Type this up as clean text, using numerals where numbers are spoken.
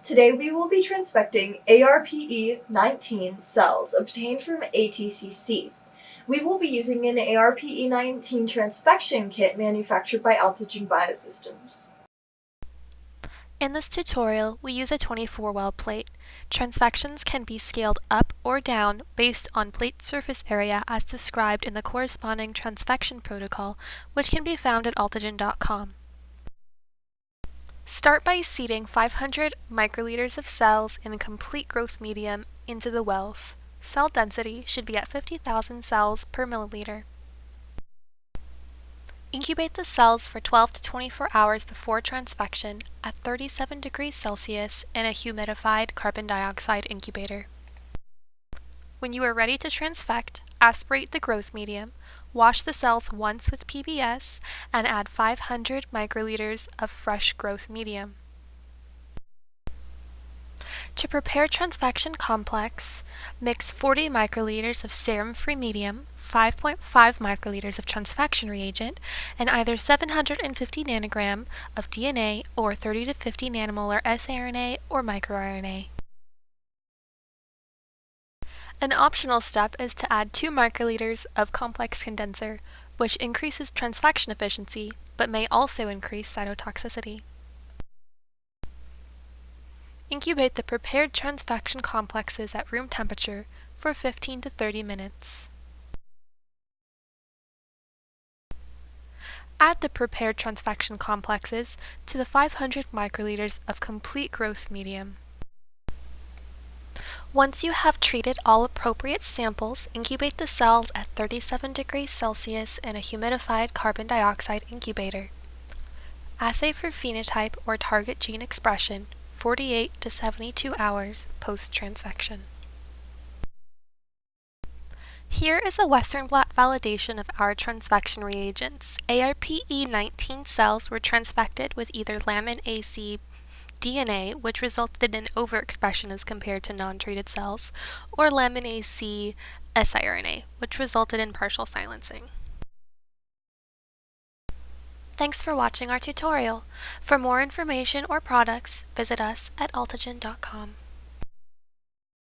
Today we will be transfecting ARPE-19 cells obtained from ATCC. We will be using an ARPE-19 transfection kit manufactured by Altogen Biosystems. In this tutorial, we use a 24-well plate. Transfections can be scaled up or down based on plate surface area as described in the corresponding transfection protocol, which can be found at altogen.com. Start by seeding 500 microliters of cells in a complete growth medium into the wells. Cell density should be at 50,000 cells per milliliter. Incubate the cells for 12 to 24 hours before transfection at 37 degrees Celsius in a humidified carbon dioxide incubator. When you are ready to transfect, aspirate the growth medium, wash the cells once with PBS, and add 500 microliters of fresh growth medium. To prepare transfection complex, mix 40 microliters of serum-free medium, 5.5 microliters of transfection reagent, and either 750 nanogram of DNA or 30 to 50 nanomolar siRNA or microRNA. An optional step is to add 2 microliters of complex condenser, which increases transfection efficiency, but may also increase cytotoxicity. Incubate the prepared transfection complexes at room temperature for 15 to 30 minutes. Add the prepared transfection complexes to the 500 microliters of complete growth medium. Once you have treated all appropriate samples, incubate the cells at 37 degrees Celsius in a humidified carbon dioxide incubator. Assay for phenotype or target gene expression 48 to 72 hours post-transfection. Here is a Western blot validation of our transfection reagents. ARPE-19 cells were transfected with either lamin AC DNA, which resulted in overexpression as compared to non-treated cells, or lamin AC siRNA, which resulted in partial silencing. Thanks for watching our tutorial. For more information or products, visit us at altogen.com.